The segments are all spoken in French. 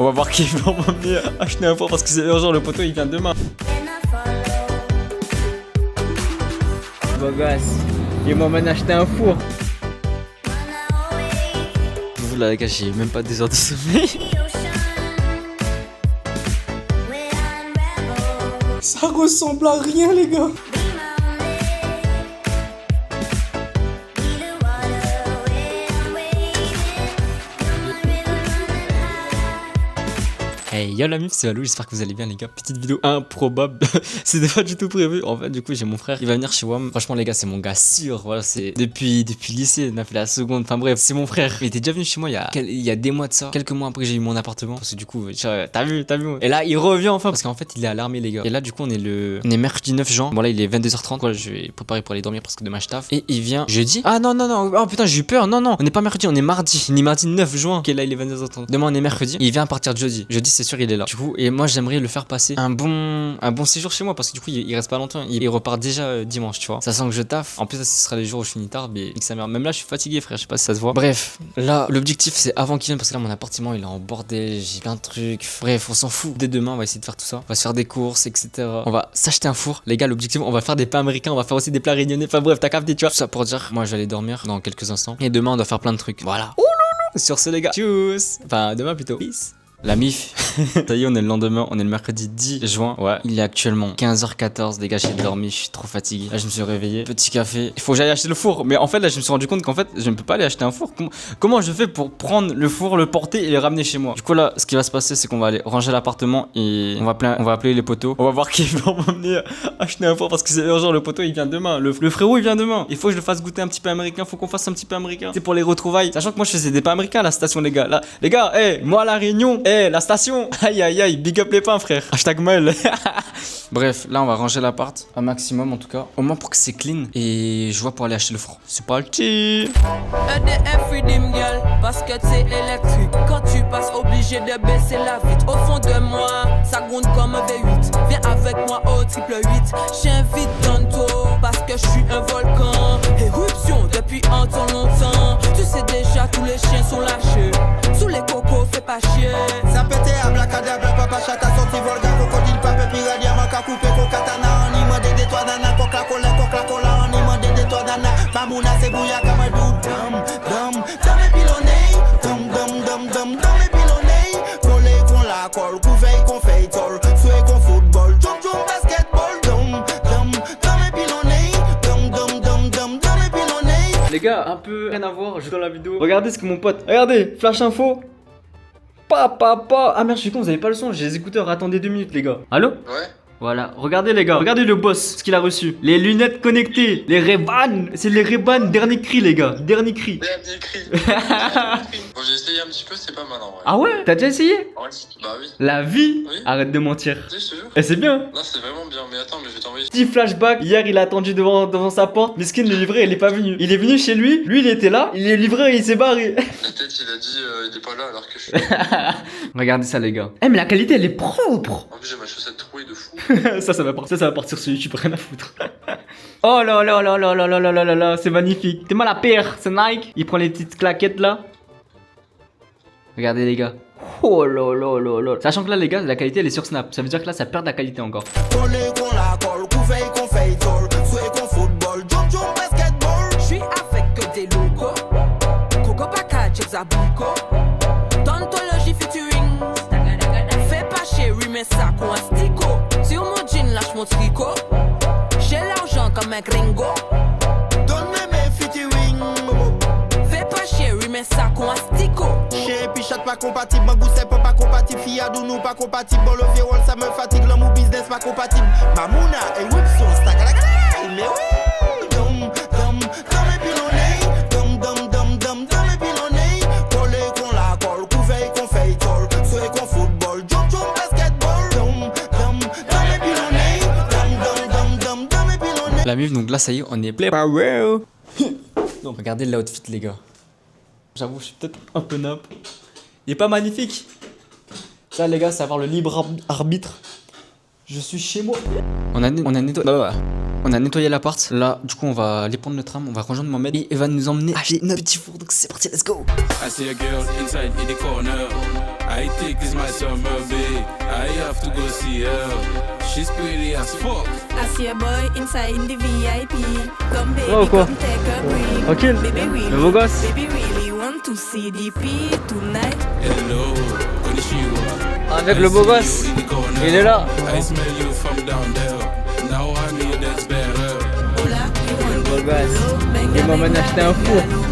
On va voir qui va m'emmener acheter un four parce que c'est urgent, le poteau il vient demain. Beau gosse, il m'emmène acheter un four. Vous là les gars, j'ai même pas 2 heures de sommeil. Ça ressemble à rien les gars. Hey yo la mif, c'est Valou, j'espère que vous allez bien les gars. Petite vidéo improbable, c'était pas du tout prévu. En fait du coup j'ai mon frère, il va venir chez WAM. Franchement les gars c'est mon gars sûr, voilà c'est depuis le lycée, on a fait la seconde, enfin bref c'est mon frère. Il était déjà venu chez moi il y a des mois de ça, quelques mois après que j'ai eu mon appartement. Parce que du coup t'as vu. Et là il revient enfin parce qu'en fait il est à l'armée les gars. Et là du coup on est mercredi 9 juin, bon là il est 22h30, voilà je vais préparer pour aller dormir parce que demain je taffe. Et il vient jeudi, ah non, oh putain j'ai eu peur, non on n'est pas mercredi, on est mardi, on est mardi 9 juin. Ok là il est 22h30, demain on est mercredi, il vient à partir de jeudi c'est sûr il est là. Du coup et moi j'aimerais le faire passer un bon séjour chez moi parce que du coup il reste pas longtemps, il repart déjà dimanche tu vois. Ça sent que je taffe, en plus ça, ce sera les jours où je finis tard, mais sa mère. Même là je suis fatigué frère, je sais pas si ça se voit. Bref, là l'objectif c'est avant qu'il vienne parce que là mon appartement il est en bordel, j'ai plein de trucs, bref on s'en fout. Dès demain on va essayer de faire tout ça, on va se faire des courses etc. On va s'acheter un four les gars, l'objectif on va faire des plats américains, on va faire aussi des plats réunionnais, enfin bref t'as capté tu vois. Tout ça pour dire, moi je vais aller dormir dans quelques instants et demain on doit faire plein de trucs, voilà. Oh non non. Sur ce les gars, tchuss, enfin demain plutôt, peace. La mif, ça y est on est le lendemain, on est le mercredi 10 juin, ouais, il est actuellement 15h14, les gars j'ai dormi, je suis trop fatigué. Là je me suis réveillé, petit café, il faut que j'aille acheter le four, mais en fait là je me suis rendu compte qu'en fait je ne peux pas aller acheter un four. Comment je fais pour prendre le four, le porter et le ramener chez moi? Du coup là ce qui va se passer c'est qu'on va aller ranger l'appartement et on va appeler les poteaux. On va voir qui va m'emmener acheter un four parce que c'est urgent, le poteau il vient demain, le frérot il vient demain. Il faut que je le fasse goûter un petit peu américain, faut qu'on fasse un petit peu américain. C'est pour les retrouvailles, sachant que moi je faisais des pains américains à la station les gars. Là, les gars, moi à la Réunion, la station. Aïe aïe aïe, big up les pains frère. Hashtag Maël. Bref, là on va ranger l'appart un maximum en tout cas, au moins pour que c'est clean. Et je vois pour aller acheter le four. C'est parti. EDF Redeem Girl, parce que c'est électrique. Quand tu passes obligé de baisser la vitre. Au fond de moi, ça gronde comme un V8. Viens avec moi au triple 8. J'invite tantôt parce que je suis un volcan. Éruption depuis un temps longtemps. Tu sais déjà tous les chiens sont lâchés. Sous les cocos fais pas chier. Ça pète à blacadabra, papa chata sorti volga, crocodile, pape, pirate, diamant, coupé, katana, on y m'a des toits d'ana, coca-cola, on y m'a des toits d'ana, mamouna, c'est bouilla, comme un doute, dum, dans mes pilonnés, dum, dans mes pilonnés, collé, qu'on la colle, couveille, qu'on fait tol, souhait, qu'on football, jump, basketball, dum, dans mes pilonnés, dum, dans mes pilonnés. Les gars, un peu rien à voir, je dans la vidéo. Regardez ce que mon pote, regardez, flash info. Ah merde, je suis con, vous avez pas le son, j'ai les écouteurs, attendez 2 minutes les gars. Allô? Ouais. Voilà, regardez les gars, regardez le boss, ce qu'il a reçu. Les lunettes connectées, les Ray-Ban, c'est les Ray-Ban, dernier cri les gars, dernier cri. Bon, j'ai essayé un petit peu, c'est pas mal en vrai. Ah ouais? T'as déjà essayé? Ouais, bah oui. La vie? Oui. Arrête de mentir. Si, je te jure. Et c'est bien. Non, c'est vraiment bien, mais attends, mais je vais t'envoyer. Petit flashback, hier il a attendu devant sa porte, Miskin le livreur il est pas venu. Il est venu chez lui il était là, il est livreur et il s'est barré. Peut-être il a dit il est pas là alors que je suis. Regardez ça les gars. Eh mais la qualité elle est propre. En plus j'ai ma chaussette trouée de fou. ça va partir sur YouTube, rien à foutre. Oh là là là là là là là là là, c'est magnifique. T'es mal la paire, c'est Nike. Il prend les petites claquettes là. Regardez les gars. Oh là là là là. Sachant que là les gars, la qualité elle est sur Snap. Ça veut dire que là ça perd de la qualité encore. Collé, qu'on la colle, couveille, qu'on fait tol, souhait, qu'on football, jump, basketball. Je suis avec des locaux. Coco Paca, Chips Abuko. Tontologie featuring. Fais pas chérie, mais ça con un stico. Sur mon jean, lâche mon tricot. J'ai l'argent comme un gringo. Donne-moi mes featuring. Fais pas chérie, mais ça con un stico. Chien pichat pas compatible, ma goût c'est pas compatible, fiadou nous pas compatible, bon le viol ça me fatigue, l'homme business pas compatible. Mamouna et Whipson, stack à la gueule, mais oui, dum, dans mes pilonnés, dum, dans mes pilonnés, collé, qu'on la colle, couveille, qu'on fait tol, souhait, qu'on football, jump, basketball, dum, dans mes pilonnés, dum, dans mes pilonnés. La mif, donc là ça y est, on est play power. Donc regardez l'outfit les gars. J'avoue, je suis peut-être un peu nappe. Il est pas magnifique. Ça les gars, c'est avoir le libre arbitre. Je suis chez moi. On a nettoyé l'appart. Là, du coup, on va aller prendre le tram. On va rejoindre Mohamed et il va nous emmener acheter notre petit four. Donc c'est parti, let's go. I see a girl inside in the corner. I think it's my summer babe. I have to go see her. She's pretty as fuck. I see a boy inside the VIP. Come baby, Oh, quoi? come take a break. Tranquille, Baby really, le beau gosse. baby really want to see DP tonight. Hello, konnichiwa. Avec le beau gosse, il est là. I smell you from down there. Now I'm here, that's better. Hola, you want Beau the gosse. polo? Benga, Il m'a benga, acheté un four. benga, logo.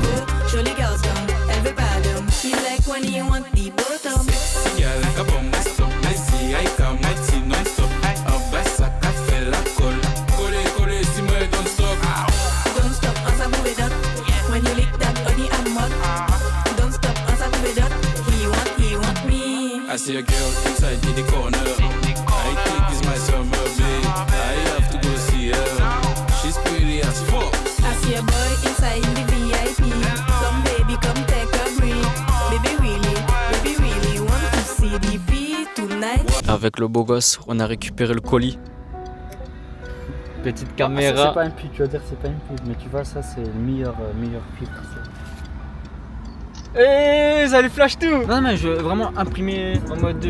Jolie girls come, elle veut pas d'homme. She's like when you want the bottom. Yeah, like a bomb, stop. Messi, I come, I see non-stop. Un bas, ça fait la colle. Collé, si moi, don't stop. Don't stop, on s'en move it up. When you lick that body, I'm up. Don't stop, on s'en move it up. He want me. I see a girl inside in the corner. I think it's my summer babe. I have to go see her. She's pretty as fuck. I see a boy inside the VIP. Come baby, come take a break. Baby really want to see DP tonight. Avec le beau gosse, on a récupéré le colis. Petite C'est caméra. pas un pub, tu vas dire c'est pas une pub, mais tu vois, ça c'est le meilleur filtre. Eh, ça les flash tout. Non mais je veux vraiment imprimer en mode.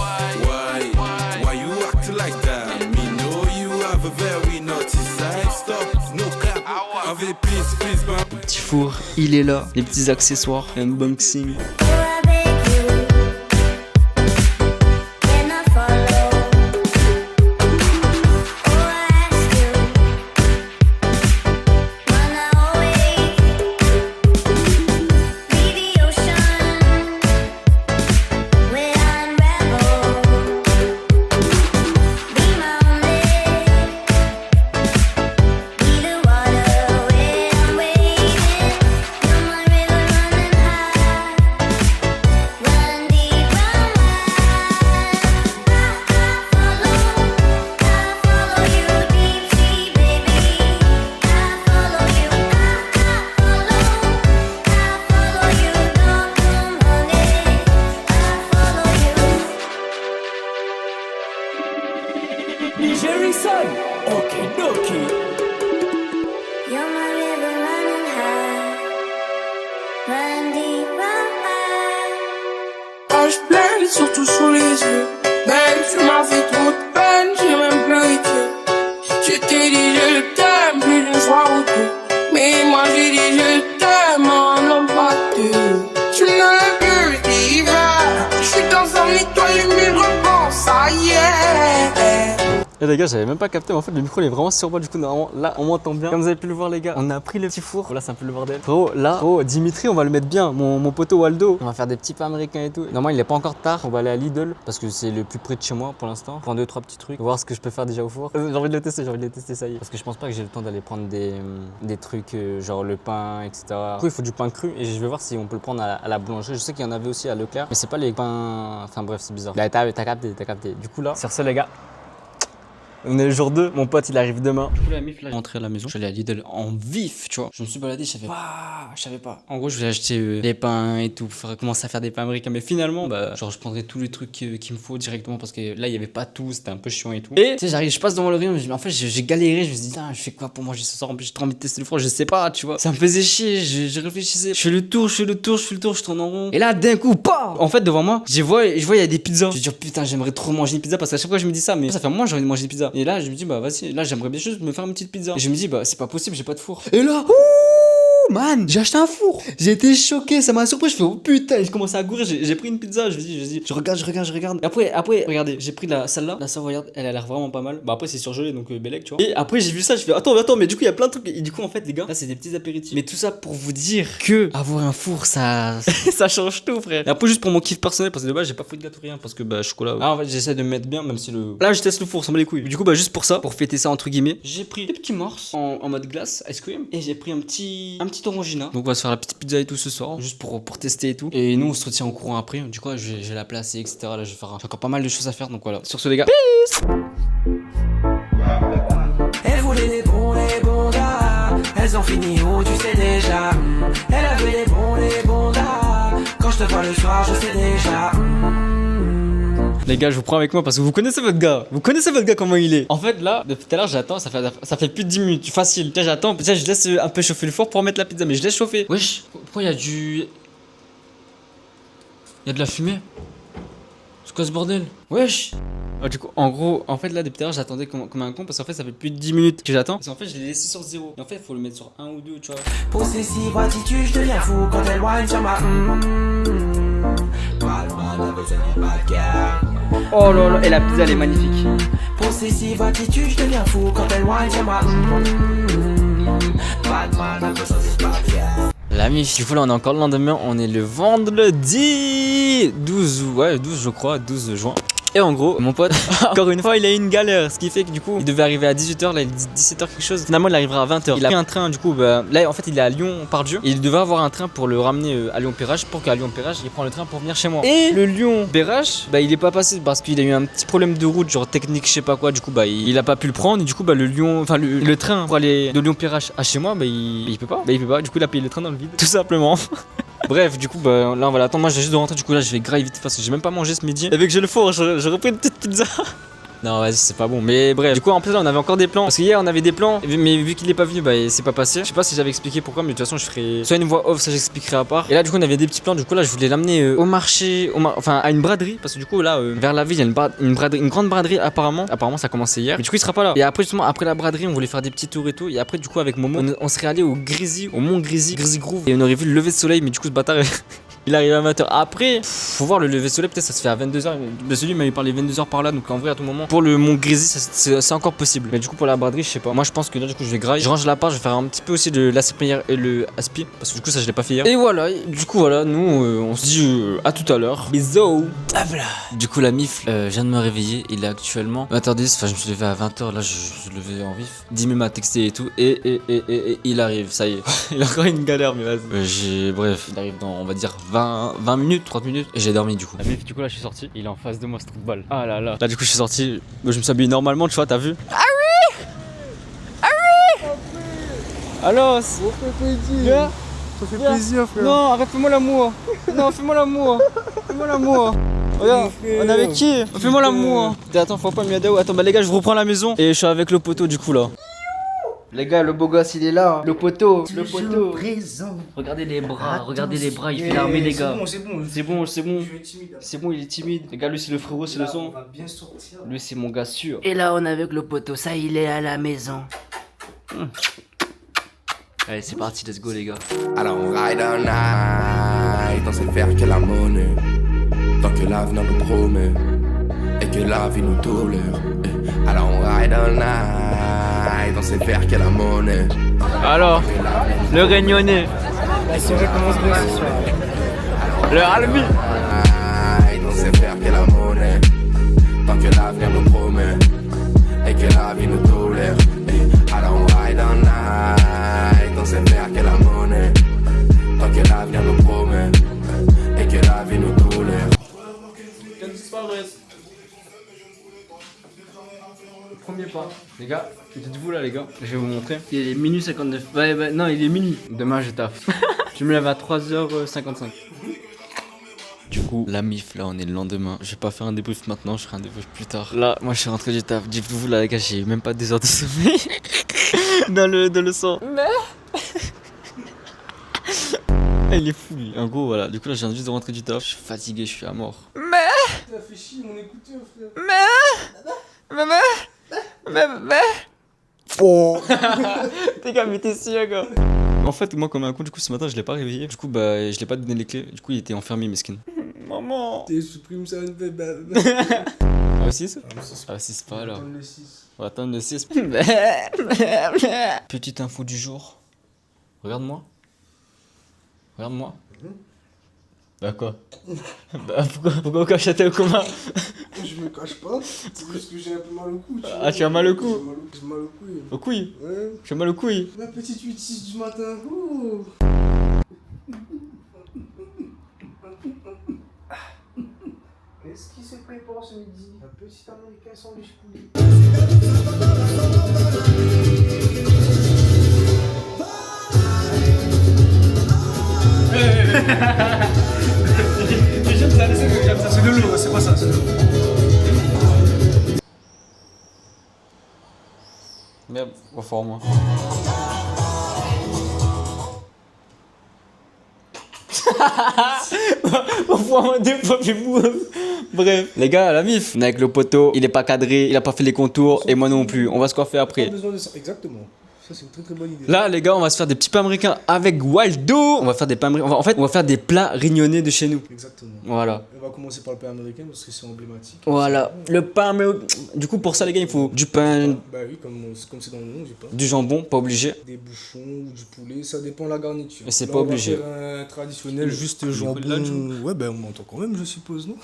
Why you act like that? Me know you have a very naughty side. Stop, no cap. Avec please, man. Le petit four, il est là. Les petits accessoires, unboxing. Jerryson, ok, You're my river running high, run deep, run high. Quand je pleure, surtout sous les yeux. Ben, tu m'as fait trop de peine, j'ai même pleuré de. Je t'ai dit je t'aime plus d'une fois ou deux. Mais moi j'ai dit je t'aime en homme pas deux. Tu ne peux vivre. Je suis dans un étoile, mais je repense, ça y est. Et les gars, j'avais même pas capté, mais en fait le micro il est vraiment sur moi, du coup normalement là on m'entend bien. Comme vous avez pu le voir les gars, on a pris le petit four. Là c'est un peu le bordel. Frérot, là, Dimitri on va le mettre bien, mon poteau Waldo. On va faire des petits pains américains et tout. Normalement il est pas encore tard, on va aller à Lidl parce que c'est le plus près de chez moi pour l'instant. Prendre 2-3 petits trucs, voir ce que je peux faire déjà au four. J'ai envie de le tester, ça y est. Parce que je pense pas que j'ai le temps d'aller prendre des trucs genre le pain, etc. Du coup il faut du pain cru et je vais voir si on peut le prendre à la boulangerie. Je sais qu'il y en avait aussi à Leclerc, mais c'est pas les pains. Enfin bref, c'est bizarre. Là, t'as capté. Du coup là, sur ce les gars. On est le jour 2, mon pote il arrive demain. Du coup la mif là, je suis rentré à la maison, je suis allé à Lidl en vif, tu vois. Je me suis baladé, je savais pas. En gros je voulais acheter des pains et tout, pour commencer à faire des pains américains. Mais finalement, bah genre je prendrais tous les trucs qu'il me faut directement parce que là il y avait pas tout, c'était un peu chiant et tout. Et tu sais j'arrive, je passe devant le rayon, en fait j'ai galéré, je me suis dit je fais quoi pour manger ce soir, en plus j'ai trop envie de tester le four, je sais pas, tu vois. Ça me faisait chier, je réfléchissais, je fais le tour, je tourne en rond. Et là d'un coup, paf, en fait devant moi, je vois il y a des pizzas. Je me dis putain j'aimerais trop manger une pizza parce qu'à chaque fois je me dis ça, mais ça fait un moment j'ai envie de manger une pizza. Et là je me dis bah vas-y, là j'aimerais bien juste me faire une petite pizza. Et je me dis bah c'est pas possible, j'ai pas de four. Et là, man, j'ai acheté un four. J'ai été choqué, ça m'a surpris. Je fais oh putain, j'ai commencé à courir, j'ai pris une pizza. Je me dis, je regarde. Et après, regardez, j'ai pris celle-là, la savoyarde, elle a l'air vraiment pas mal. Bah après c'est surgelé donc bellec, tu vois. Et après j'ai vu ça, je fais attends, mais du coup il y a plein de trucs. Et du coup en fait les gars, là c'est des petits apéritifs. Mais tout ça pour vous dire que avoir un four ça ça change tout frère. Et après juste pour mon kiff personnel parce que de base j'ai pas fait de gâteau rien parce que bah chocolat. Ah en fait j'essaie de me mettre bien même si le. Là je teste le four, ça me les couilles. Du coup bah juste pour ça, pour fêter ça entre guillemets, j'ai pris des petits morses en mode glace, ice cream, et j'ai pris un petit orangina. Donc on va se faire la petite pizza et tout ce soir, juste pour tester et tout. Et nous on se retient au courant après. Du coup j'ai la placer etc. Là j'ai encore pas mal de choses à faire donc voilà. Sur ce les gars, peace. Elle voulait les bons gars, elles ont fini où tu sais déjà. Elle avait les bons gars, quand je te vois le soir je sais déjà. Les gars, je vous prends avec moi parce que vous connaissez votre gars. Vous connaissez votre gars comment il est. En fait, là, depuis tout à l'heure, j'attends. Ça fait plus de 10 minutes. Facile. Là, j'attends. Là, je laisse un peu chauffer le four pour mettre la pizza. Mais je laisse chauffer. Wesh, pourquoi il y a du. Y'a de la fumée? C'est quoi ce bordel? Wesh! Ah, du coup, en gros, en fait, là, depuis tout à l'heure, j'attendais comme un con parce qu'en fait, ça fait plus de 10 minutes que j'attends. Parce qu'en fait, je l'ai laissé sur 0. Et en fait, il faut le mettre sur 1 ou 2, tu vois. Possessive attitude, je deviens fou quand elle whine sur ma Oh là là, et la pizza elle est magnifique. Possessive attitude, je deviens fou quand elle whine sur ma La mif, du coup là on est encore le lendemain, on est le vendredi 12, ouais 12 je crois, 12 juin. Et en gros, mon pote, encore une fois, il a eu une galère. Ce qui fait que du coup, il devait arriver à 18h, là il dit 17h quelque chose. Finalement, il arrivera à 20h. Il a pris un train, du coup, bah, là en fait, il est à Lyon-Pardieu. Et il devait avoir un train pour le ramener à Lyon-Perrache. Pour qu'à Lyon-Perrache, il prend le train pour venir chez moi. Et le Lyon-Perrache, bah, il est pas passé parce qu'il a eu un petit problème de route, genre technique, je sais pas quoi. Du coup, bah, il a pas pu le prendre. Et du coup, bah, le train pour aller de Lyon-Perrache à chez moi, bah, il peut pas. Bah, il peut pas. Du coup, il a payé le train dans le vide, tout simplement. Bref, du coup, bah là on va l'attendre. Moi, j'ai juste de rentrer. Du coup, là, je vais grailler vite parce que j'ai même pas mangé ce midi. Et vu que j'ai le four, j'ai repris une petite pizza. Non, vas-y, c'est pas bon. Mais bref, du coup, en plus, là, on avait encore des plans. Parce qu'hier, on avait des plans. Mais vu qu'il est pas venu, bah, c'est pas passé. Je sais pas si j'avais expliqué pourquoi, mais de toute façon, je ferai soit une voix off, ça j'expliquerai à part. Et là, du coup, on avait des petits plans. Du coup, là, je voulais l'amener au marché, enfin, à une braderie. Parce que du coup, là, vers la ville, il y a une braderie, une grande braderie, apparemment. Apparemment, ça a commencé hier. Mais du coup, il sera pas là. Et après, justement, après la braderie, on voulait faire des petits tours et tout. Et après, du coup, avec Momo, on serait allé au Grizzly, au mont Grizzly Groove. Et on aurait vu le lever de soleil. Mais du coup, ce bâtard. Il arrive à 20h. Après, faut voir le lever de soleil, peut-être ça se fait à 22h. Mais celui m'avait parlé 22h par là, donc en vrai, à tout moment. Pour le Mont Grizzly, c'est encore possible. Mais du coup, pour la braderie, je sais pas. Moi, je pense que là, du coup, je vais grailler. Je range la part, je vais faire un petit peu aussi de l'aspi et le aspi. Parce que du coup, ça, je l'ai pas fait hier. Et voilà, du coup, voilà, nous, on se dit à tout à l'heure. Bisous. Du coup, la mif, je viens de me réveiller. Il est actuellement 20h10. Enfin, je me suis levé à 20h. Là, je me suis levé en vif. Dimi m'a texté et tout. Et il arrive, ça y est. Il a encore une galère, mais vas-y. Bref, il arrive dans, on va dire, 20 minutes, 30 minutes. Et j'ai dormi du coup. La mif, du coup, là, je suis sorti. Il est en face de moi, ce trou de balle. Ah là là. Là, du coup, je suis sorti. Je me suis habillé normalement, tu vois, t'as vu? Ah oui! Ah oui! Alors, ça fait plaisir, frère. Non, arrête, fais-moi l'amour. Non, fais-moi l'amour. Fais-moi l'amour. Regarde, on est avec qui? Fais-moi l'amour. Attends, faut pas me miader. Attends, bah les gars, je vous reprends la maison. Et je suis avec le poteau du coup là. Les gars, le beau gosse, il est là. Le poteau, le poteau. Présent. Regardez les bras, il fait l'armée, les gars. C'est bon. C'est bon, il est timide. Les gars, lui, c'est le frérot, c'est le son. Lui, c'est mon gars sûr. Et là, on est avec le poteau. Ça, il est à la maison. Allez, c'est parti, let's go, les gars. Alors on ride all night, on sait faire que la monnaie. Tant que l'avenir nous promet et que la vie nous tolère. Alors on ride all night, on sait faire que la monnaie. Alors, le Réunionnais. La soirée commence bien ce soir. Le Albi. On sait faire que la monnaie. Tant que l'avenir nous promet et que la vie nous tolère. Alors on ride all night, on sait faire que la monnaie. Tant que l'avenir nous promet et que la vie nous tolère. Premier pas. Les gars, dites-vous là, les gars. Je vais vous montrer. Il est minuit 59. Ouais, non, il est minuit. Demain, je taffe. Je me lève à 3h55. Du coup, la mif, là, on est le lendemain. Je vais pas faire un débrief maintenant, je ferai un débrief plus tard. Là, moi, je suis rentré du taf. Dites-vous là, les gars, j'ai même pas 2 heures de sommeil. dans le sang. Mais. Il est fou, lui. En gros, voilà. Du coup, là, je viens juste de rentrer du taf. Je suis fatigué, je suis à mort. Mais. Ça fait chier mon écouteur, frère. Mais. Oh. T'es gars, mais t'es sûr, gars. En fait, moi, comme un con, du coup, ce matin, je l'ai pas réveillé. Du coup, bah, je l'ai pas donné les clés. Du coup, il était enfermé, mesquine. Maman. Tu supprimes ça, une bébé. Ah, 6 Ah, 6 pas alors. On va attendre le 6. Petite info du jour. Regarde-moi. Bah quoi? Bah pourquoi on cache la tête au commun? Je me cache pas, c'est juste que j'ai un peu mal au cou. Ah, tu as mal au cou? J'ai mal au couille. Au couille? Ouais. Tu as mal au couille? Ma petite 8-6 du matin. Ouh. Qu'est-ce qui se prépare ce midi? Un petit américain sandwich poulet. J'aime ça, c'est de l'eau, c'est pas ça, c'est de l'eau. Merde, va fort moi. Parfois, des fois, j'ai mou. Bref, les gars, la mif. On est avec le poteau, il est pas cadré, il a pas fait les contours, et moi non plus. On va se coiffer après. Pas besoin de ça. Exactement. Ça, c'est une très très bonne idée. Là, les gars, on va se faire des petits pains américains avec Waldo. On va faire des pains américains. En fait, on va faire des plats rignonnés de chez nous. Exactement. Voilà. On va commencer par le pain américain parce que c'est emblématique. Voilà. Le pain américain. Du coup, pour ça, les gars, il faut du pain, Bah oui, comme c'est dans le nom, j'ai pas. du jambon, pas obligé. Des bouchons ou du poulet, ça dépend de la garniture. Mais c'est Là, pas on va obligé. faire un traditionnel, juste de la jambon. joue. Ouais, ben on m'entend quand même, je suppose, non?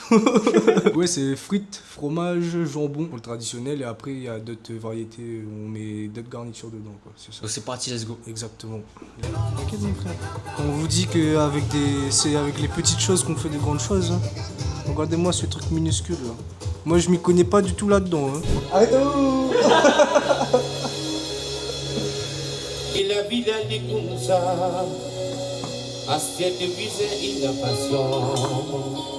Ouais, c'est frites, fromage, jambon pour le traditionnel. Et après, il y a d'autres variétés, on met d'autres garnitures dedans, quoi. C'est ça. Donc, c'est parti, let's go. Exactement. T'inquiète, mon frère. On vous dit qu'avec c'est avec les petites choses qu'on fait des grandes choses. Hein. Regardez-moi ce truc minuscule là. Moi je m'y connais pas du tout là-dedans. Hein. Arrête-vous. Et la vie elle est comme ça. Assiette visée, il a passion.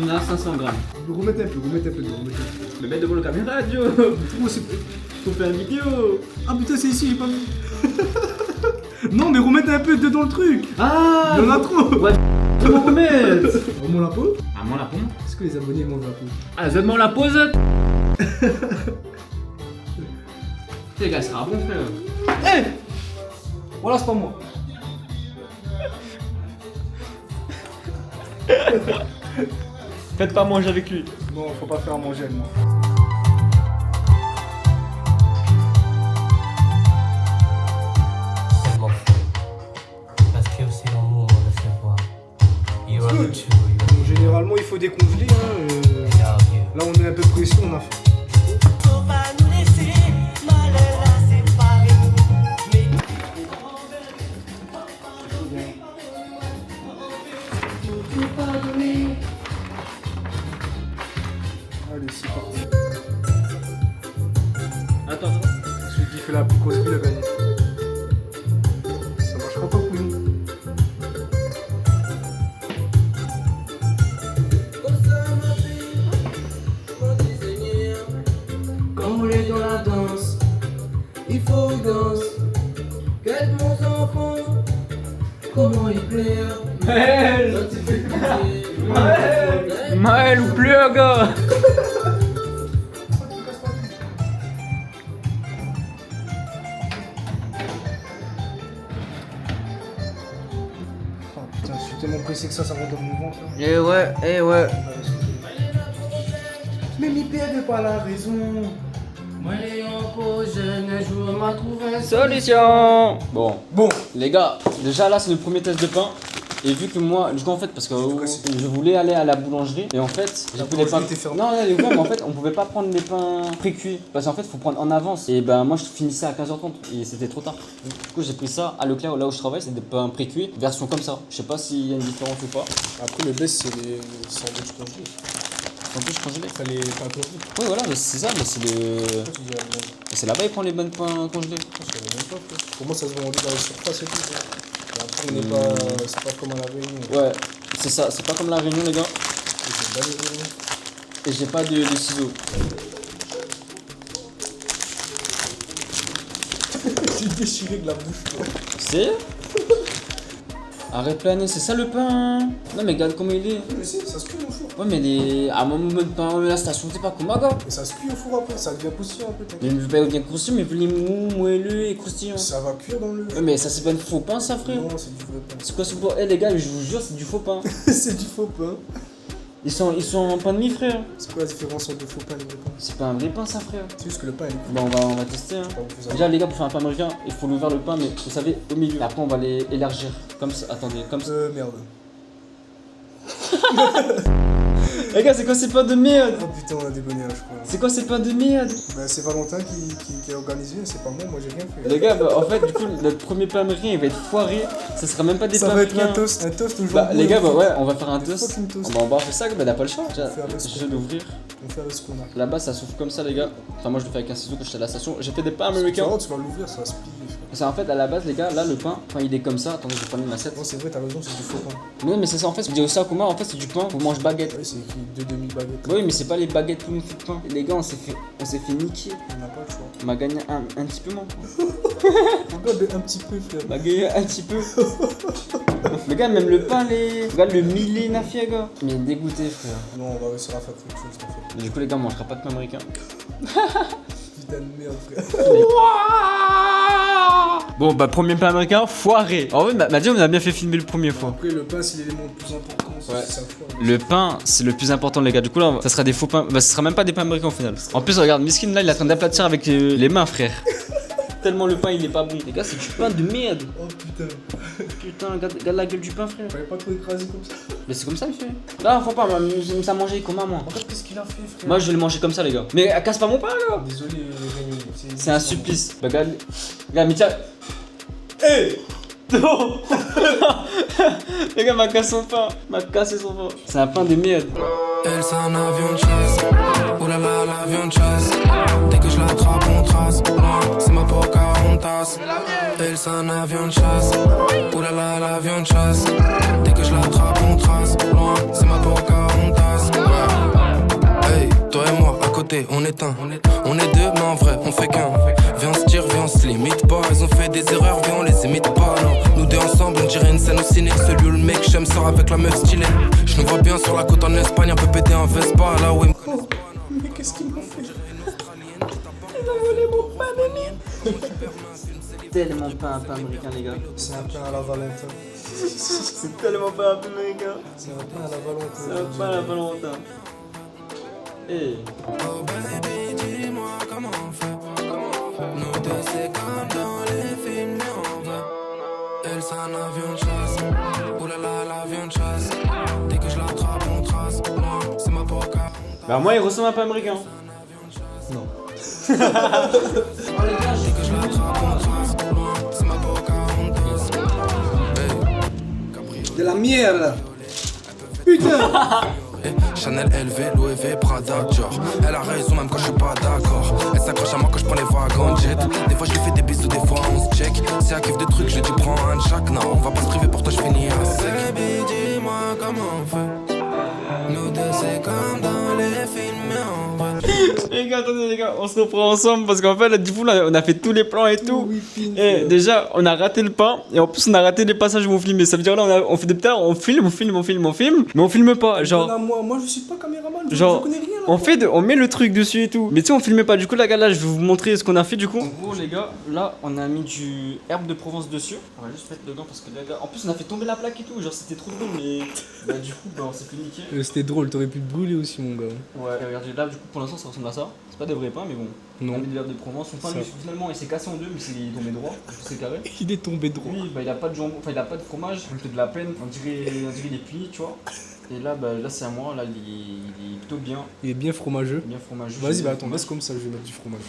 Là, 500 grammes. Remettez un peu, Mais mets devant le caméra, Joe. Faut faire une vidéo. Ah putain, c'est ici, j'ai pas vu. Non, mais remettez un peu dedans le truc. Ah, il y en a trop. Ouais, comment remettre? Remons la peau. Ah, moi la pomme. Est-ce que les abonnés mangent la peau? Ah, donne-moi la pause. Les gars, ça sera bon, frère. Eh voilà, c'est pas moi. Faites pas manger avec lui. Non, faut pas faire manger, moi. Tellement fou. Parce que c'est l'amour, on le fait voir. You are the two, Donc, généralement, il faut décongeler. Hein, là, on est un peu pressé, on a fait. Allez, c'est parti. Attends. Celui qui fait la causerie, il a gagné. Ça marchera pas pour nous. Quand on est dans la danse, il faut danse. Quel mon enfant, comment il plaire. Maël ou plus, gars. Oh putain, je suis tellement pressé que ça rentre dans mon ventre. Là. Eh ouais. Mais m'y perd pas la raison. Moi, les encore jeune, un jour m'a trouvé Solution. Bon, les gars, déjà là c'est le premier test de pain. Et vu que moi, du coup en fait, parce que je voulais aller à la boulangerie, et en fait, j'ai pris les pains. Non, elle est ouverte, mais en fait, on pouvait pas prendre les pains pré-cuits. Parce qu'en fait, faut prendre en avance. Et ben, moi, je finissais à 15h30 et c'était trop tard. Du coup, j'ai pris ça à Leclerc, là où je travaille, c'est des pains pré-cuits, version comme ça. Je sais pas s'il y a une différence ou pas. Après, le best, c'est les sandwichs congelés. Sandwich congelé. Enfin, les pains congelés. Oui, voilà, mais c'est ça, mais c'est le. C'est là-bas, ils prennent les bonnes pains congelés. Pour moi, ça se vendait dans les surfaces et tout. Et après, on n'est pas. C'est pas comme à la Réunion. Ouais, c'est ça, c'est pas comme la Réunion, les gars. Et j'ai pas de ciseaux. J'ai déchiré de la bouche, quoi. C'est Arrête planer, c'est ça le pain. Non mais regarde comment il est. Mais si, ça se cuit au four. Ouais mais les... à un moment de pain, la station c'est pas comme un gars. Mais ça se cuit au four après, ça devient croustillant un peu. Mais il veut pas bien croustillant, mais il veut les mous, moelleux et croustillants. Ça va cuire dans le... Ouais mais ça c'est pas un faux pain ça frère. Non, c'est du vrai pain. C'est quoi ce pain? Eh les gars, je vous jure c'est du faux pain. C'est du faux pain. Ils sont en pain de mie frère. C'est quoi la différence entre le faux pain et le vrai pain? C'est pas un vrai pain ça frère. C'est juste que le pain est... Bon on va tester hein. Vous Déjà les gars pour faire un pain américain, il faut l'ouvrir le pain mais vous savez au milieu. Et après on va les élargir. Comme ça, attendez, comme ça. Merde. Les gars c'est quoi ces pains de merde? Oh putain, on a dégonné là, je crois. C'est quoi ces pains de merde? Bah c'est Valentin qui a organisé, c'est pas moi j'ai rien fait. Les gars, bah, en fait, du coup, notre premier pain américain il va être foiré. Ça sera même pas des pains Ça va être américains. un toast au jambon. Bah, les gars, bah ouais, on va faire un toast. fucking toast. On va faire ça, bah, t'as pas le choix. Déjà, On fait avec ce je qu'on vais a. l'ouvrir. On fait avec ce qu'on a. Là-bas, ça s'ouvre comme ça, les gars. Enfin, moi, je le fais avec un ciseau que j'étais à la station. J'ai fait des pains Tu américains. vas l'ouvrir, ça va se plier. C'est en fait, à la base, les gars, là, le pain, quand il est comme ça, attendez, je vais prendre une assiette. Non, c'est vrai, t'as raison, c'est du faux pain. Non, mais c'est ça, en fait, je dis aussi à Kuma, en fait, c'est du pain, faut manger baguette. Ouais, c'est écrit 2 demi-baguettes. Oui, mais c'est pas les baguettes tout nous fait de pain. Et les gars, on s'est fait niquer. On n'a pas le choix. On m'a gagné un petit peu, moi. Regarde un petit peu, frère. On m'a gagné un petit peu. Les gars, même le pain, regarde le millet nafia, gars. Mais dégoûté, frère. Non, on va réussir à faire quelque chose, t'en fait. Du coup, les gars, on mangera pas de pain américain. Putain de merde, frère. Bon, bah, premier pain américain, foiré. En vrai, Maddy, on a bien fait filmer le premier fois. Après, le pain, c'est l'élément le plus important. Ouais. C'est ça foire. Le pain, c'est le plus important, les gars. Du coup, là, ça sera des faux pains. Bah, ce sera même pas des pains américains au final. En plus, regarde, Miskin, là, il est en train d'aplatir avec les mains, frère. Tellement le pain, il est pas bon. Les gars, c'est du pain de merde. Oh putain. Putain, regarde la gueule du pain, frère. Fallait pas trop écraser comme ça. Mais c'est comme ça, il fait. Là, faut pas, j'aime ça manger comment, moi. Regarde qu'est-ce qu'il a fait, frère. Moi, je vais le manger comme ça, les gars. Mais casse pas mon pain, là. Désolé, les réunions. C'est un supplice. Bah, regarde. Regarde, mais tiens. Hey! Non! Les gars, m'a cassé son pain. M'a cassé son pain. C'est un pain de merde. Elle c'est un avion de chasse. Oh là là, l'avion de chasse. Dès que je l'attrape, on trace. C'est ma Pocahontas. Elle c'est un avion de chasse. Oh là là, l'avion de chasse. Dès que je l'attrape, on trace. C'est ma Pocahontas. Hey, toi et moi, à côté, on est un. On est deux, mais en vrai, on fait qu'un. Viens on se tire, viens on se limite pas. Ils ont fait des erreurs, viens on les imite pas. Non, nous deux ensemble, on dirait une scène au ciné. Celui où le mec j'aime sort avec la meuf stylée. Je nous vois bien sur la côte en Espagne, un peu pété en Vespa. Là où il me connaissent pas. Mais qu'est-ce qu'il m'a fait? Il a volé mon pain de mie. Tellement pas un pain américain, les gars. C'est un pain à la Valentin. C'est tellement pas un pain américain. C'est un pain à la Valentin. C'est un pain à la Valentin. Hey. Oh baby, dis-moi comment on fait. Nous deux c'est comme dans les films, mais on va. Elle c'est un avion de chasse. Oh là là, l'avion de chasse. Dès que je l'attrape, on trace. C'est ma Pocahontas. Bah, moi, il ressemble à un pain américain. Non. Dès que je l'attrape, on trace. C'est ma Pocahontas. Hey. De la merde. Putain. Chanel, LV, Louis V, Prada, Dior. Elle a raison même quand je suis pas d'accord. Elle s'accroche à moi quand je prends les wagons jet. Des fois je lui fais des bisous, des fois on se check. C'est un kiff de trucs, je lui dis prends un de chaque. Non, on va pas se priver pour toi, je finis à sec. Baby, dis-moi comment on fait. Nous deux c'est comme dans les films, mais on va. Les gars, attendez, les gars, on se reprend ensemble parce qu'en fait, là, du coup, là, on a fait tous les plans et tout. Et déjà, on a raté le pain et en plus, on a raté les passages où on filmait. Ça veut dire là, on fait des petits, on filme, mais on filme pas. Genre, Moi je suis pas caméraman, genre, je connais rien là. on met le truc dessus et tout. Mais tu sais, on filmait pas. Du coup, là, gars, là, je vais vous montrer ce qu'on a fait du coup. En gros, les gars, là, on a mis du herbe de Provence dessus. On va juste mettre dedans parce que les gars, en plus, on a fait tomber la plaque et tout. Genre, c'était trop drôle, mais bah, du coup, bah, on s'est fait niquer. C'était drôle, t'aurais pu te brûler aussi, mon gars. Ouais, regardez là, du coup, pour l'instant, ça ressemble à ça. C'est pas des vrais pains, mais bon. Non. On a mis de l'herbe de Provence. Son pain, Ça. lui, finalement, il s'est cassé en deux, mais il est tombé droit. C'est carré. Il est tombé droit. Lui, bah, il a pas de jambon, enfin, il a pas de fromage. Ça me fait de la peine. On dirait il est plié, tu vois. Et là, bah, là, c'est à moi. Là, il est plutôt bien. Il est bien fromageux. Bien fromageux. Vas-y, bah attends, laisse comme ça, je vais mettre du fromage.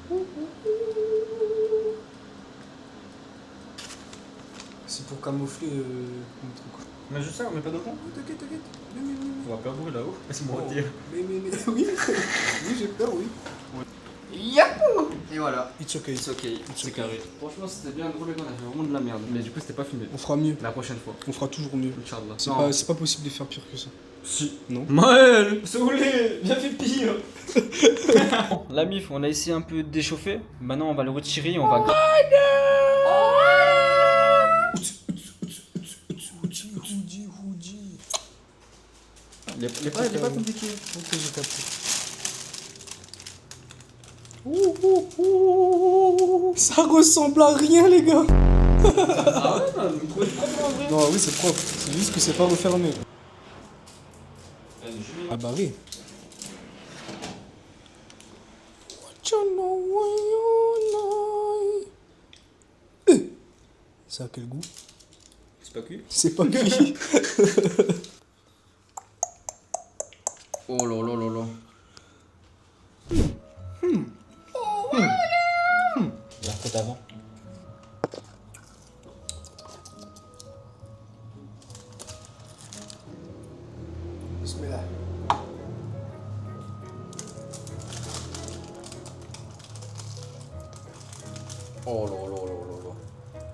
C'est pour camoufler mon truc. Mais je sais, on met pas de fond. T'inquiète. On va perdre là-haut. Laisse-moi dire. Mais oui, oui, j'ai peur, oui. Yapou! Et voilà. It's okay. C'est ok, c'est carré. Franchement, c'était bien drôle, les gars, on a fait vraiment de la merde. Mais du coup, c'était pas filmé. On fera mieux. La prochaine fois. On fera toujours mieux. Inch'Allah. C'est pas possible de faire pire que ça. Si. Non. Maël, saoulé, bien fait pire. La mif, on a essayé un peu d'échauffer. Maintenant, on va le retirer et on va. Il est pas compliqué. Ok, j'ai capté. Ça ressemble à rien, les gars. Ah ouais, non, mais trop propre en vrai. Non, oui, c'est propre. C'est juste que c'est pas refermé. Ah bah oui. Ça a quel goût? C'est pas cuit. C'est pas cuit. Oh là là là là. La côte avant. Bismillah. Oh là là là là là.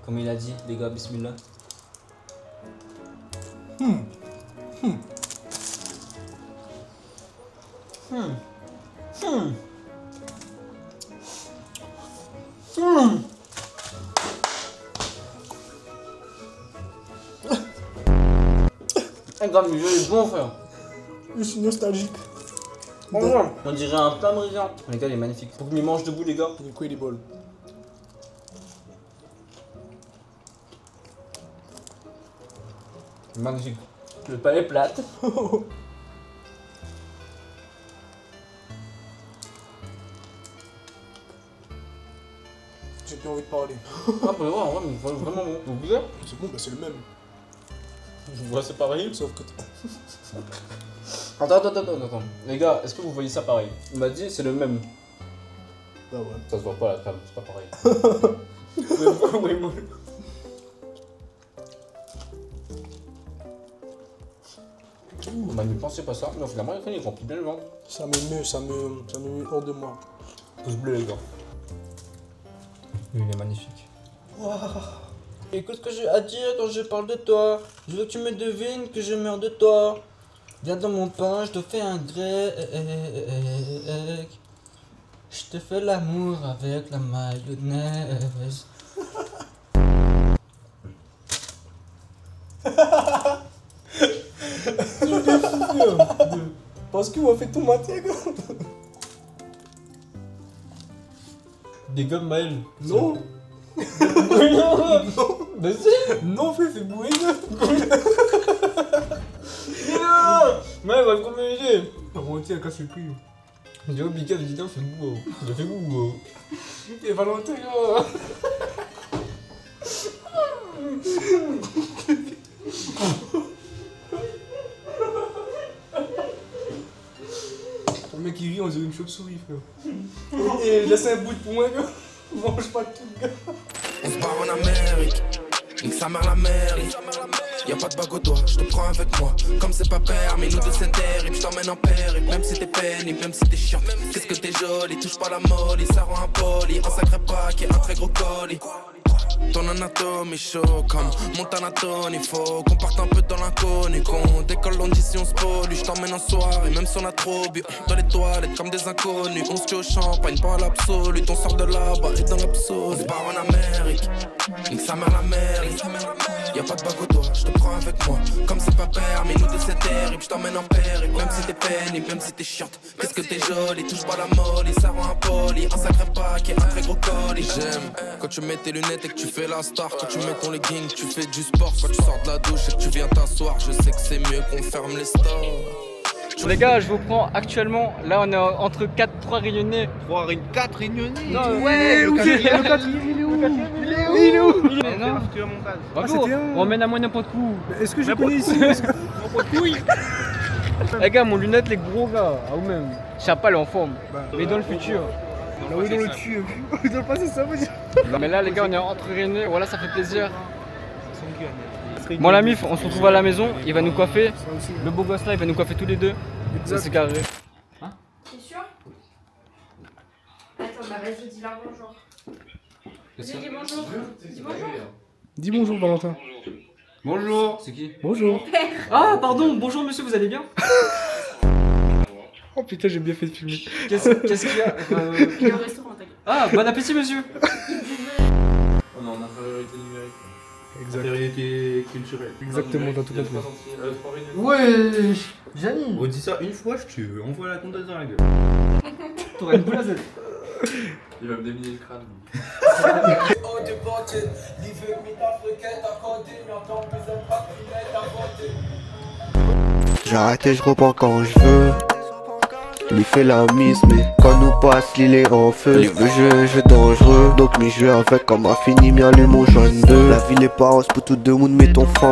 Comme il a dit, les gars, bismillah. Un gramme, il est bon, frère. Je suis nostalgique. On dirait un plat brillant. Les gars, il est magnifique. Faut que je mange debout, les gars. Du coup, il est bol. Magnifique. Le palais plate. J'ai plus envie de parler. Ah, bah ouais, en vrai, mais vraiment bon. Vous voulez? C'est bon, bah c'est le même. Je vois, c'est pareil. Sauf que. Attends. Les gars, est-ce que vous voyez ça pareil? Il m'a dit, c'est le même. Bah ouais. Ça se voit pas la crème, c'est pas pareil. Oui, moi. Bah, ne pensez pas ça, mais finalement, il remplit bien le ventre. Ça m'émeut, ça me met hors de moi. Pouce bleu, les gars. Il est magnifique. Wow. Écoute ce que j'ai à dire quand je parle de toi. Je veux que tu me devines que je meurs de toi. Viens dans mon pain, je te fais un grec. Je te fais l'amour avec la mayonnaise. Parce qu'on fait tout matin, gars. Des gommes Maël. Non. Non. Mais si. Non, fais bouillir. Mais elle va me communiquer. Valentin, elle casse le cul. J'ai oublié, elle dit non, fais goût. J'ai fait goût. Et Valentin, gars. Le mec il rit, on dirait une chauve-souris, frère. Et laisse un bout pour moi, gars. Mange pas tout, gars. On se barre en Amérique, nique sa mère la mairie. Y'a pas de bague au doigt, je te prends avec moi. Comme c'est pas permis, nous deux c'est terrible. Je t'emmène en périple, même si t'es pénible, même si t'es chiant. Qu'est-ce que t'es jolie, touche pas la molly. Ça rend impoli, un sacré paquet, un très gros colis. Ton anatomie chaud comme Montana Tony. Faut qu'on parte un peu dans l'inconnu. Qu'on décolle d'ici on se pollue. Je t'emmène en soirée même si on a trop bu. Dans les toilettes comme des inconnus. On se tue au champagne pas à l'absolu. On sort de là-bas et dans l'absolu. On se barre en Amérique, nique sa mère la mairie. Y'a pas de bague au doigt, je te prends avec moi. Comme c'est pas permis, nous deux c'est terrible. Je t'emmène en périple, même si t'es pénible, même si t'es chiante. Qu'est-ce que t'es jolie, touche pas la molly. Ça rend impoli, un sacré paquet, un très gros colis. J'aime quand tu mets tes lunettes et que tu fais la star. Quand tu mets ton legging, tu fais du sport. Quand tu sors de la douche et que tu viens t'asseoir, je sais que c'est mieux qu'on ferme les stores. Les gars, je vous prends actuellement. Là, on est entre 3 réunionnais. 4 réunionnais. Non, ouais, le 4, il est où? Il est où? Non, Tu as mon cas. bravo, on emmène à moi n'importe où. Est-ce que je connais ici? Les gars, mon lunette, les gros gars, à vous-même. Chapal est en forme, mais dans le futur. Là où dans le cul, dans le passé, ça veut dire. Mais là, les gars, on est entre réunionnais. Voilà, ça fait plaisir. Moi, la mif, on se retrouve à la maison. Il va nous coiffer. Le beau gosse là, il va nous coiffer tous les deux. Ça, c'est carré. Hein? T'es sûr? Attends, bah vas-y, dis-leur bonjour. Dis bonjour. Dis bonjour. Dis bonjour, Valentin. Bonjour. C'est qui? Bonjour. Ah, pardon. Bonjour, monsieur, vous allez bien? Oh putain, j'ai bien fait de filmer. Qu'est-ce qu'il y a? Il est au restaurant, t'inquiète. Ah, bon appétit, monsieur. Oh non, on a priorité numérique. Exact. Infériorité culturelle. Exactement, dans tout le monde. Ouais, Janine. On dit ça une fois, je tue. On voit la tondeuse dans la gueule. T'aurais une boule à Z. Il va me déminer le crâne. J'ai arrêté, je reprends quand je veux. Il fait la mise, mais quand nous passe, l'île est en feu. Les jeux dangereux, donc mes jeux avec, quand m'a fini, m'y allume mon jaune 2. La ville est pas rose pour tout le monde, mais ton fond.